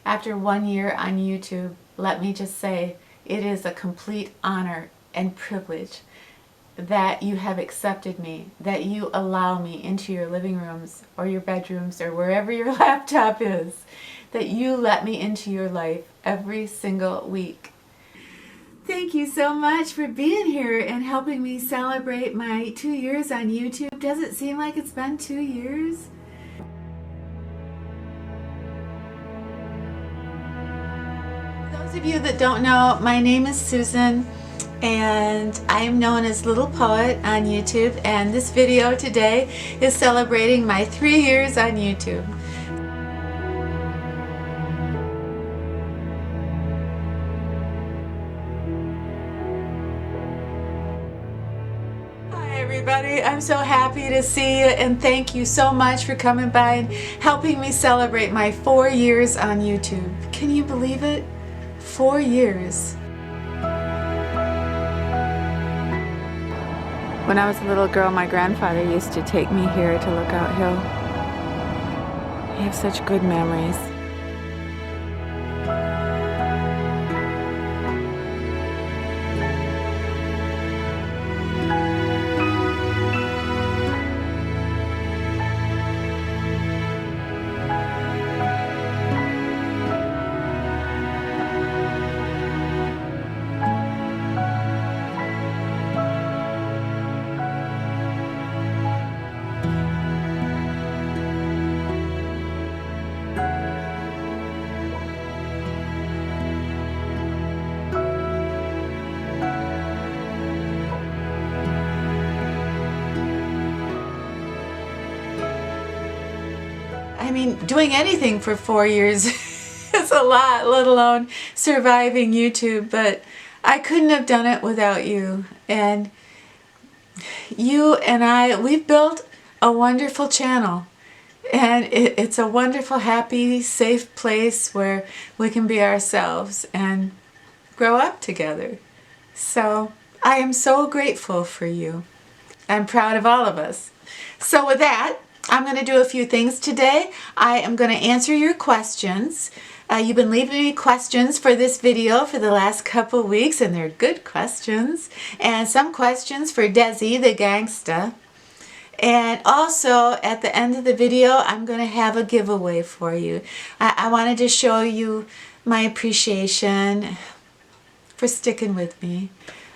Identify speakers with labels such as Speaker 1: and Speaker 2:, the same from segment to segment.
Speaker 1: After 1 year on YouTube, let me just say it is a complete honor and privilege that you have accepted me, that you allow me into your living rooms or your bedrooms or wherever your laptop is, that you let me into your life every single week. Thank you so much for being here and helping me celebrate my 2 years on YouTube. Does it seem like it's been 2 years? For those of you that don't know, my name is Susan and I am known as Littlepoet on YouTube, and this video today is celebrating my 3 years on YouTube. Everybody, I'm so happy to see you, and thank you so much for coming by and helping me celebrate my 4 years on YouTube. Can you believe it? 4 years. When I was a little girl, my grandfather used to take me here to Lookout Hill. I have such good memories. I mean, doing anything for 4 years is a lot, let alone surviving YouTube, but I couldn't have done it without you. And you and I, we've built a wonderful channel, and it's a wonderful, happy, safe place where we can be ourselves and grow up together. So I am so grateful for you. I'm proud of all of us. So with that, I'm going to do a few things today. I am going to answer your questions. You've been leaving me questions for this video for the last couple weeks, and they're good questions. And some questions for Desi, the gangsta. And also, at the end of the video, I'm going to have a giveaway for you. I wanted to show you my appreciation for sticking with me.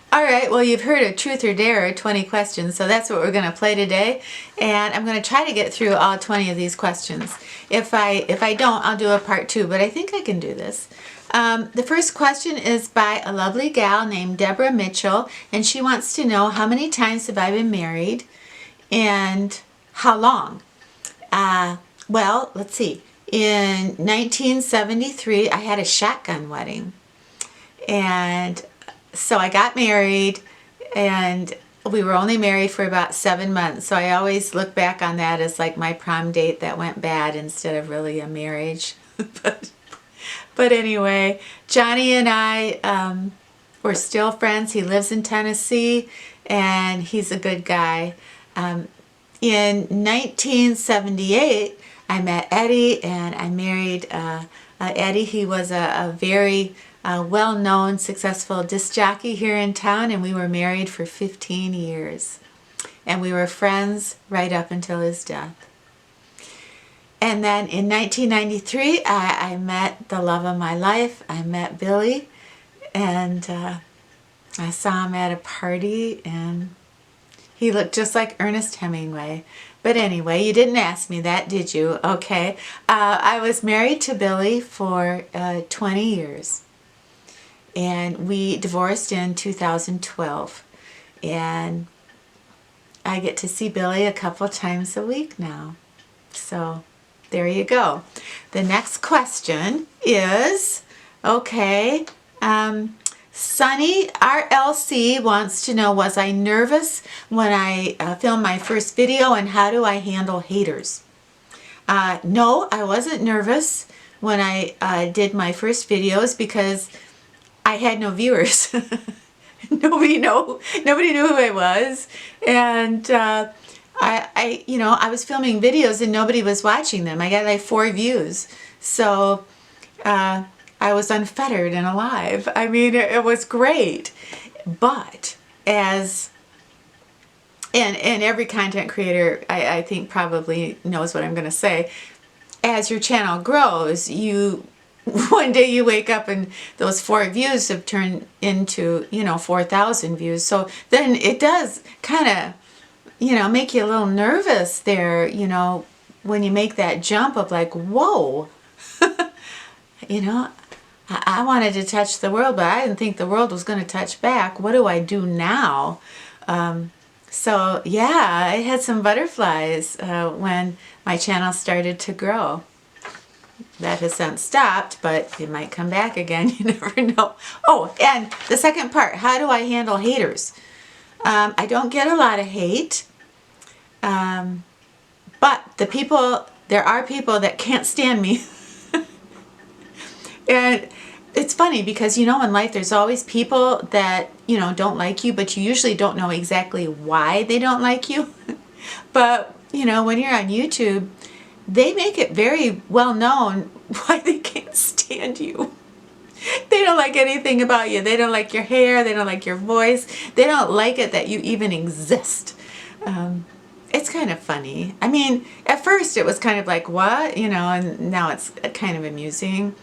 Speaker 1: Alright, well, you've heard of Truth or Dare, 20 questions, so that's what we're going to play today. And I'm going to try to get through all 20 of these questions. If I don't, I'll do a part 2, but I think I can do this. The first question is by a lovely gal named Deborah Mitchell, and she wants to know how many times have I been married and how long? Well, let's see. In 1973, I had a shotgun wedding. And so I got married, and we were only married for about 7 months. So I always look back on that as like my prom date that went bad instead of really a marriage. But anyway, Johnny and I, we're still friends. He lives in Tennessee, and he's a good guy. In 1978, I met Eddie, and I married Eddie. He was a very well-known, successful disc jockey here in town, and we were married for 15 years. And we were friends right up until his death. And then in 1993, I met the love of my life. I met Billy, and I saw him at a party, and he looked just like Ernest Hemingway. But anyway, you didn't ask me that, did you? Okay. I was married to Billy for 20 years. And we divorced in 2012. And I get to see Billy a couple times a week now. So there you go. The next question is, okay, Sunny RLC wants to know, was I nervous when I filmed my first video, and how do I handle haters? No, I wasn't nervous when I did my first videos because I had no viewers. Nobody knew who I was, and I was filming videos and nobody was watching them. I got like 4 views, so I was unfettered and alive. I mean, it was great. But as and every content creator, I think probably knows what I'm going to say. As your channel grows, one day you wake up and those 4 views have turned into 4,000 views. So then it does kind of make you a little nervous there. When you make that jump of like, whoa, I wanted to touch the world, but I didn't think the world was going to touch back. What do I do now? So yeah, I had some butterflies when my channel started to grow. That has since stopped, but it might come back again. You never know. Oh, and the second part, how do I handle haters? I don't get a lot of hate, but there are people that can't stand me. And it's funny because, in life there's always people that, don't like you, but you usually don't know exactly why they don't like you. But, when you're on YouTube, they make it very well known why they can't stand you. They don't like anything about you. They don't like your hair. They don't like your voice. They don't like it that you even exist. It's kind of funny. I mean, at first it was kind of like, what? And now it's kind of amusing.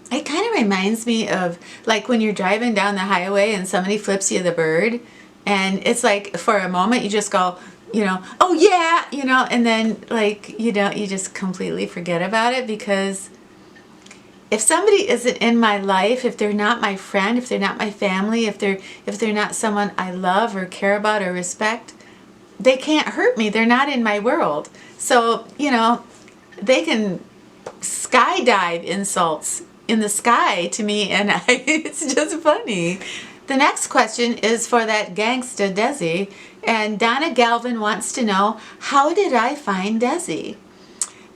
Speaker 1: It kind of reminds me of like when you're driving down the highway and somebody flips you the bird, and it's like for a moment you just go, oh yeah, and then like, you just completely forget about it, because if somebody isn't in my life, if they're not my friend, if they're not my family, if they're not someone I love or care about or respect, they can't hurt me. They're not in my world. So, they can skydive insults in the sky to me, and it's just funny. The next question is for that gangsta Desi, and Donna Galvin wants to know, how did I find Desi?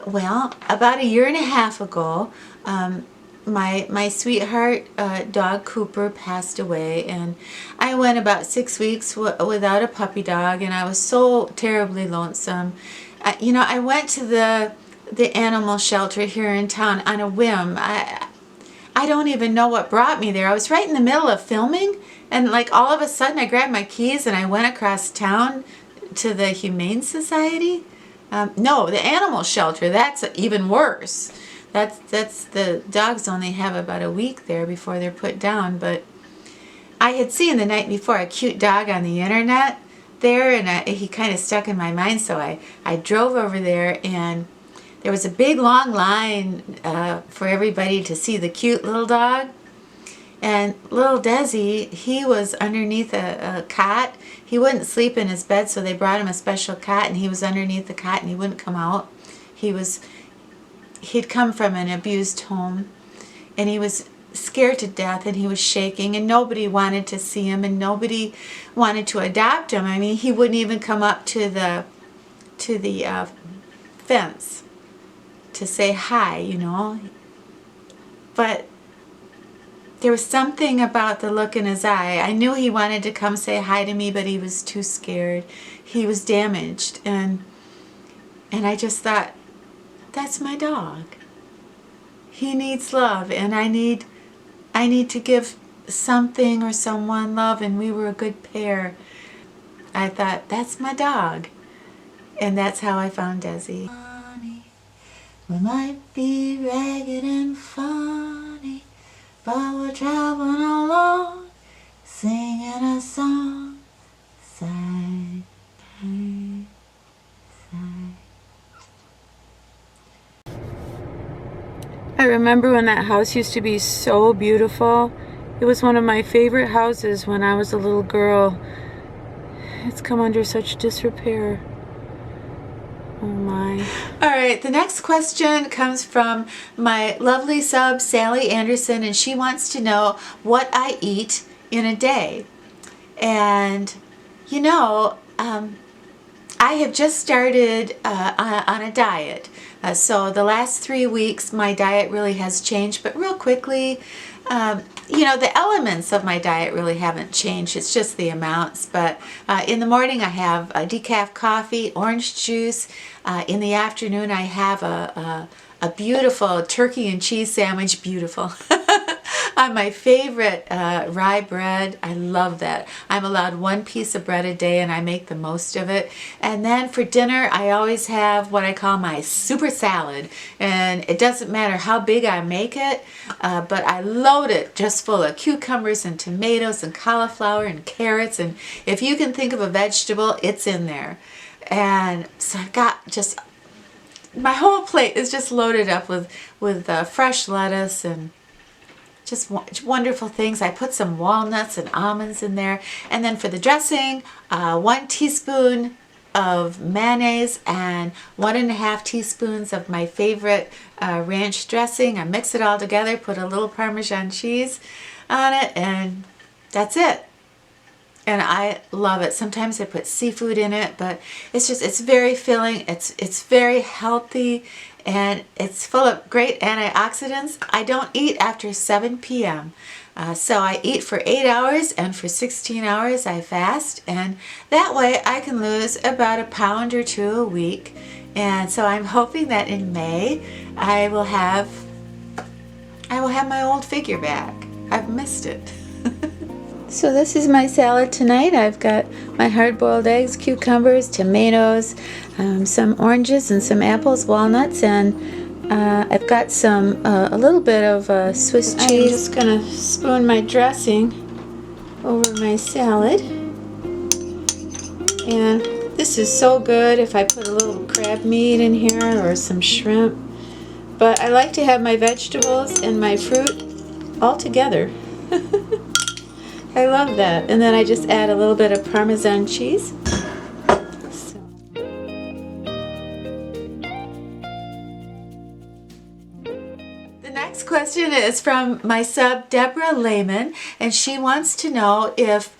Speaker 1: Well, about 1.5 years ago, my sweetheart dog Cooper passed away, and I went about 6 weeks without a puppy dog, and I was so terribly lonesome. I went to the animal shelter here in town on a whim. I don't even know what brought me there. I was right in the middle of filming, and like all of a sudden I grabbed my keys and I went across town to the Humane Society. No, the animal shelter. That's even worse. That's the dogs only have about a week there before they're put down. But I had seen the night before a cute dog on the internet there, and he kind of stuck in my mind. So I drove over there, and there was a big long line for everybody to see the cute little dog. And little Desi, he was underneath a cot. He wouldn't sleep in his bed, so they brought him a special cot, and he was underneath the cot, and he wouldn't come out. He'd come from an abused home, and he was scared to death, and he was shaking, and nobody wanted to see him, and nobody wanted to adopt him. I mean, he wouldn't even come up to the fence to say hi, But there was something about the look in his eye. I knew he wanted to come say hi to me, but he was too scared. He was damaged, and I just thought, that's my dog. He needs love, and I need to give something or someone love, and we were a good pair. I thought, that's my dog. And that's how I found Desi. We might be ragged and funny, but we're traveling along, singing a song, side by side. I remember when that house used to be so beautiful. It was one of my favorite houses when I was a little girl. It's come under such disrepair. Oh my. All right, the next question comes from my lovely sub, Sally Anderson, and she wants to know what I eat in a day. And, I have just started on a diet. So the last 3 weeks, my diet really has changed, but real quickly, the elements of my diet really haven't changed. It's just the amounts. But in the morning, I have a decaf coffee, orange juice. In the afternoon, I have a a beautiful turkey and cheese sandwich, beautiful, on my favorite rye bread. I love that. I'm allowed 1 piece of bread a day and I make the most of it. And then for dinner, I always have what I call my super salad. And it doesn't matter how big I make it, but I load it just full of cucumbers and tomatoes and cauliflower and carrots. And if you can think of a vegetable, it's in there. And so I've got just, my whole plate is just loaded up with fresh lettuce and just wonderful things. I put some walnuts and almonds in there. And then for the dressing, 1 teaspoon of mayonnaise and 1.5 teaspoons of my favorite ranch dressing. I mix it all together, put a little Parmesan cheese on it, and that's it. And I love it. Sometimes I put seafood in it, but it's very filling. It's very healthy, and it's full of great antioxidants. I don't eat after 7 p.m. So I eat for 8 hours, and for 16 hours I fast, and that way I can lose about 1 pound or 2 a week. And so I'm hoping that in May I will have my old figure back. I've missed it. So this is my salad tonight. I've got my hard-boiled eggs, cucumbers, tomatoes, some oranges and some apples, walnuts, and I've got some a little bit of Swiss cheese. I'm just gonna spoon my dressing over my salad, and this is so good if I put a little crab meat in here or some shrimp. But I like to have my vegetables and my fruit all together. I love that. And then I just add a little bit of Parmesan cheese. The next question is from my sub, Deborah Lehman, and she wants to know if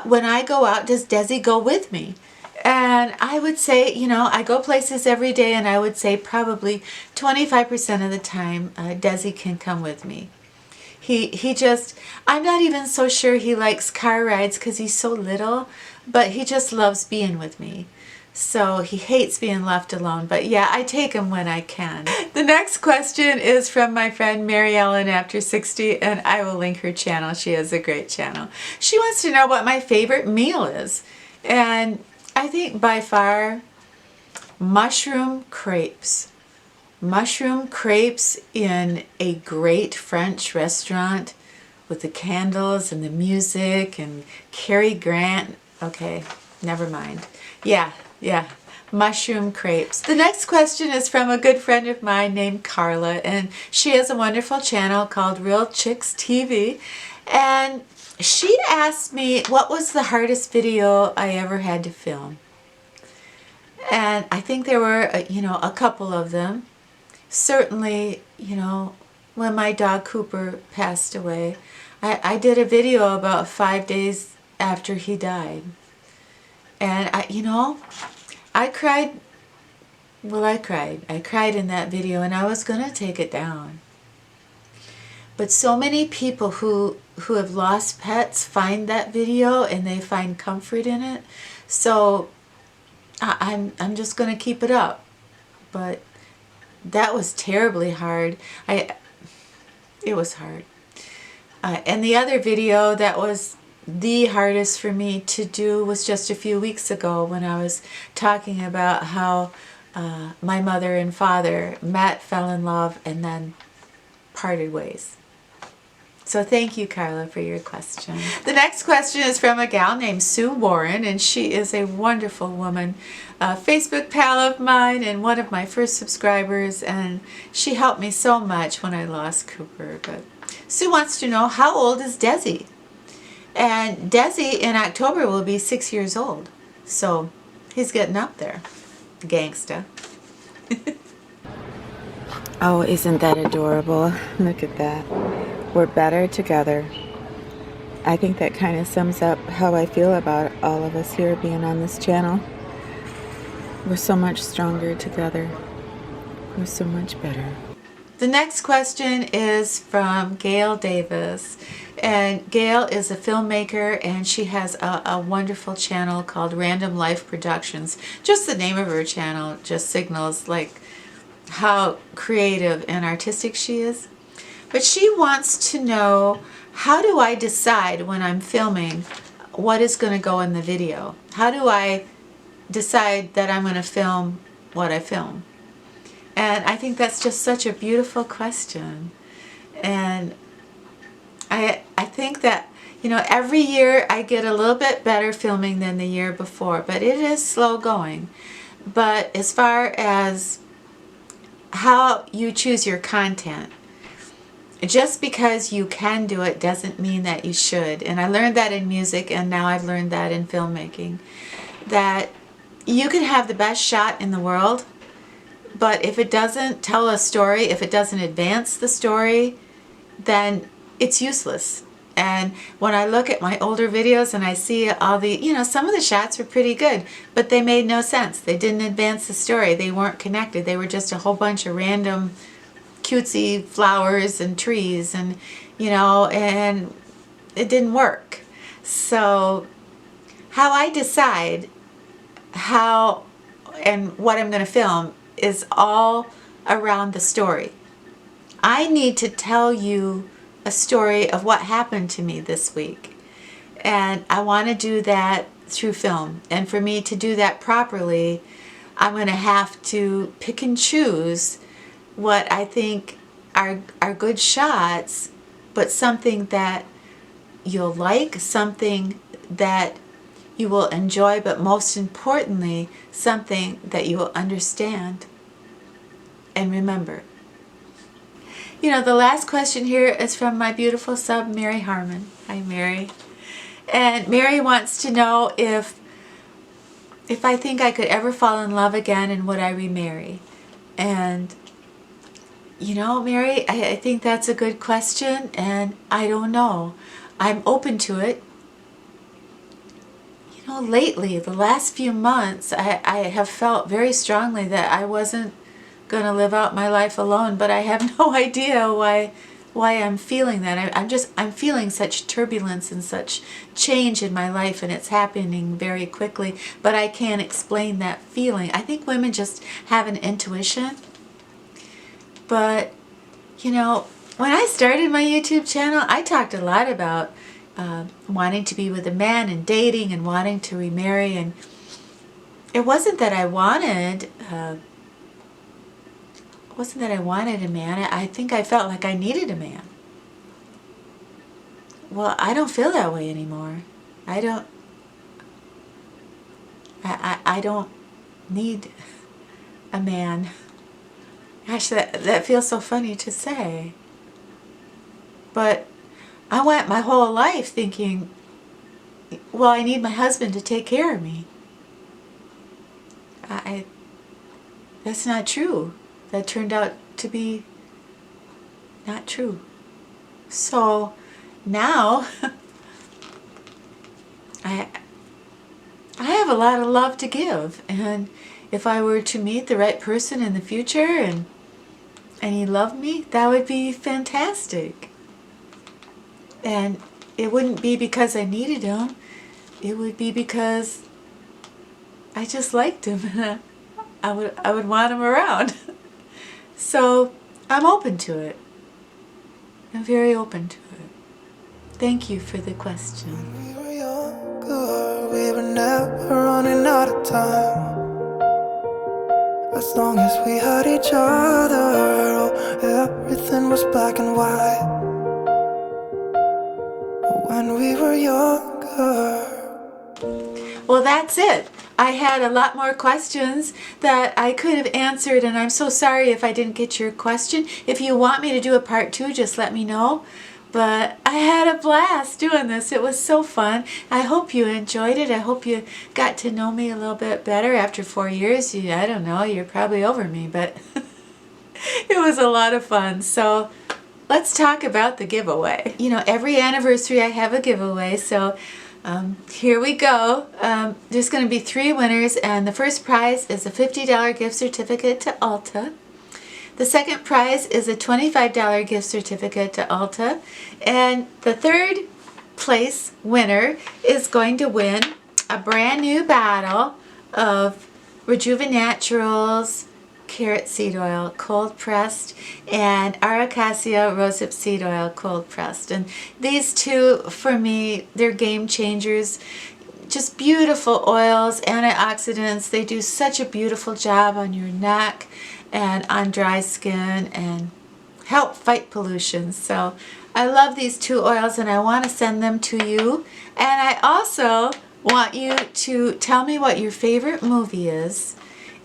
Speaker 1: when I go out, does Desi go with me? And I would say, you know, I go places every day, and I would say probably 25% of the time Desi can come with me. He just, I'm not even so sure he likes car rides because he's so little, but he just loves being with me. So he hates being left alone, but yeah, I take him when I can. The next question is from my friend Mary Ellen After 60, and I will link her channel. She has a great channel. She wants to know what my favorite meal is. And I think by far, mushroom crepes. Mushroom crepes in a great French restaurant with the candles and the music and Cary Grant. Okay, never mind. Yeah, mushroom crepes. The next question is from a good friend of mine named Carla, and she has a wonderful channel called Real Chicks TV. And she asked me what was the hardest video I ever had to film. And I think there were, a couple of them. Certainly, when my dog Cooper passed away, I did a video about 5 days after he died. And I cried. Well, I cried. I cried in that video, and I was going to take it down. But so many people who have lost pets find that video and they find comfort in it. So I'm just going to keep it up. But that was terribly hard. It was hard. And the other video that was the hardest for me to do was just a few weeks ago when I was talking about how my mother and father met, fell in love, and then parted ways. So thank you, Carla, for your question. The next question is from a gal named Sue Warren, and she is a wonderful woman, a Facebook pal of mine and one of my first subscribers, and she helped me so much when I lost Cooper. But Sue wants to know, how old is Desi? And Desi in October will be 6 years old, so he's getting up there, gangsta.
Speaker 2: Oh, isn't that adorable? Look at that. We're better together. I think that kind of sums up how I feel about all of us here being on this channel. We're so much stronger together. We're so much better.
Speaker 1: The next question is from Gail Davis. And Gail is a filmmaker, and she has a wonderful channel called Random Life Productions. Just the name of her channel just signals like how creative and artistic she is. But she wants to know, how do I decide when I'm filming what is going to go in the video? How do I decide that I'm going to film what I film? And I think that's just such a beautiful question. And I think that, you know, every year I get a little bit better filming than the year before, but it is slow going. But as far as how you choose your content, just because you can do it doesn't mean that you should. And I learned that in music, and now I've learned that in filmmaking, that you can have the best shot in the world, but if it doesn't tell a story, if it doesn't advance the story, then it's useless. And when I look at my older videos and I see all the, you know, some of the shots were pretty good, but they made no sense. They didn't advance the story. They weren't connected. They were just a whole bunch of random cutesy flowers and trees, and, you know, and it didn't work. So how I decide how and what I'm going to film is all around the story. I need to tell you a story of what happened to me this week, and I want to do that through film. And for me to do that properly, I'm going to have to pick and choose what I think are good shots, but something that you'll like, something that you will enjoy, but most importantly, something that you will understand and remember. You know, the last question here is from my beautiful sub, Mary Harmon. Hi, Mary. And Mary wants to know if I think I could ever fall in love again, and would I remarry? And you know, Mary, I think that's a good question, and I don't know. I'm open to it. You know, lately, the last few months, I have felt very strongly that I wasn't going to live out my life alone, but I have no idea why I'm feeling that. I'm feeling such turbulence and such change in my life, and it's happening very quickly, but I can't explain that feeling. I think women just have an intuition. But, you know, when I started my YouTube channel, I talked a lot about wanting to be with a man and dating and wanting to remarry. And it wasn't that I wanted, a man. I think I felt like I needed a man. Well, I don't feel that way anymore. I don't need a man. Gosh, that feels so funny to say. But I went my whole life thinking, well, I need my husband to take care of me. That's not true. That turned out to be not true. So now I have a lot of love to give, and if I were to meet the right person in the future and he loved me, that would be fantastic. And it wouldn't be because I needed him. It would be because I just liked him, and I would want him around. So I'm open to it. I'm very open to it. Thank you for the question.
Speaker 3: When we were younger, we were never running out of time. As long as we had each other, everything was black and white. When we were younger.
Speaker 1: Well, that's it. I had a lot more questions that I could have answered, and I'm so sorry if I didn't get your question. If you want me to do a part 2, just let me know. But I had a blast doing this. It was so fun. I hope you enjoyed it. I hope you got to know me a little bit better after 4 years. I don't know, you're probably over me, but it was a lot of fun. So let's talk about the giveaway. You know, every anniversary I have a giveaway, so here we go. There's going to be 3 winners, and the first prize is a $50 gift certificate to Ulta. The second prize is a $25 gift certificate to Ulta. And the third place winner is going to win a brand new bottle of Rejuvenaturals carrot seed oil, cold pressed, and Aracacia rosehip seed oil, cold pressed. And these two, for me, they're game changers. Just beautiful oils, antioxidants. They do such a beautiful job on your neck and on dry skin and help fight pollution. So I love these two oils and I want to send them to you. And I also want you to tell me what your favorite movie is,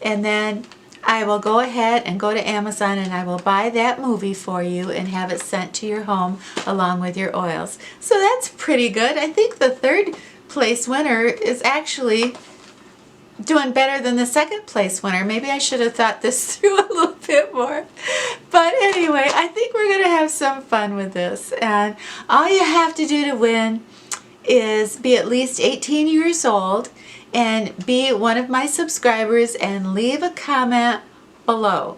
Speaker 1: and then I will go ahead and go to Amazon and I will buy that movie for you and have it sent to your home along with your oils. So that's pretty good. I think the third place winner is actually doing better than the second place winner. Maybe I should have thought this through a little bit more. But anyway, I think we're going to have some fun with this. And all you have to do to win is be at least 18 years old and be one of my subscribers and leave a comment below.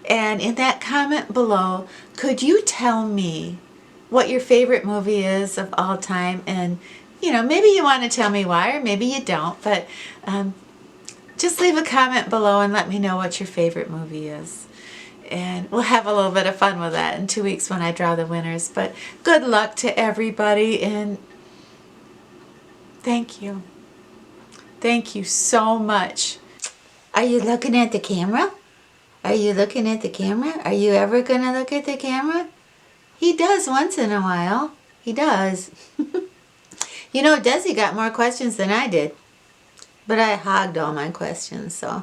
Speaker 1: And in that comment below, could you tell me what your favorite movie is of all time? And you know, maybe you want to tell me why, or maybe you don't, but just leave a comment below and let me know what your favorite movie is. And we'll have a little bit of fun with that in 2 weeks when I draw the winners. But good luck to everybody, and thank you. Thank you so much. Are you looking at the camera? Are you looking at the camera? Are you ever going to look at the camera? He does once in a while. He does. You know, Desi got more questions than I did, but I hogged all my questions, so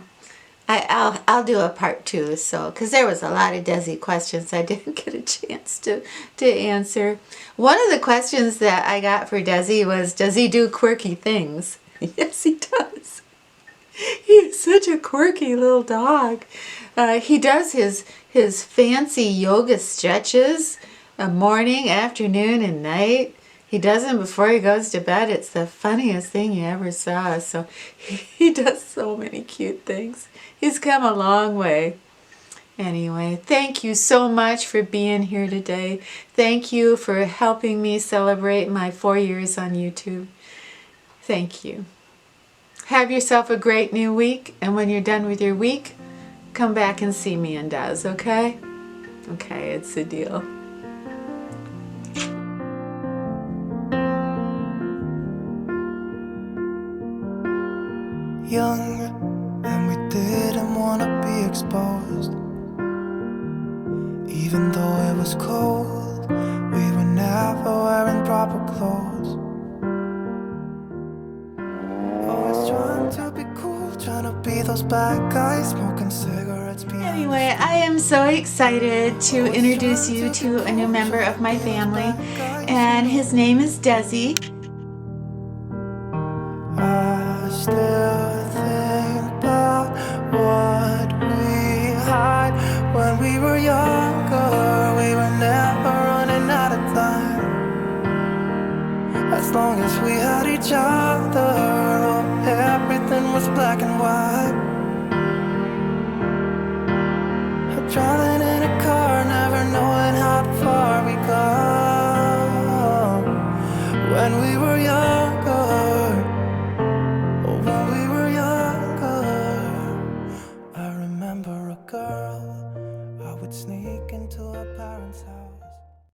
Speaker 1: I'll do a part 2. So, because there was a lot of Desi questions I didn't get a chance to answer. One of the questions that I got for Desi was, does he do quirky things? Yes, he does. He's such a quirky little dog. He does his fancy yoga stretches, morning, afternoon, and night. He does them before he goes to bed. It's the funniest thing you ever saw. So he does so many cute things. He's come a long way. Anyway, thank you so much for being here today. Thank you for helping me celebrate my 4 years on YouTube. Thank you. Have yourself a great new week. And when you're done with your week, come back and see me and Dez, okay? Okay, it's a deal.
Speaker 3: Young, and we didn't want to be exposed. Even though it was cold, we were never wearing proper clothes. Always trying to be cool, trying to be those bad guys, smoking cigarettes.
Speaker 1: Anyway, I am so excited to introduce you to a new member of my family, and his name is Desi.
Speaker 3: I still think about what we had when we were younger. We were never running out of time. As long as we had each other, oh, everything was black and white. Driving in a car, never knowing how far we go. When we were young,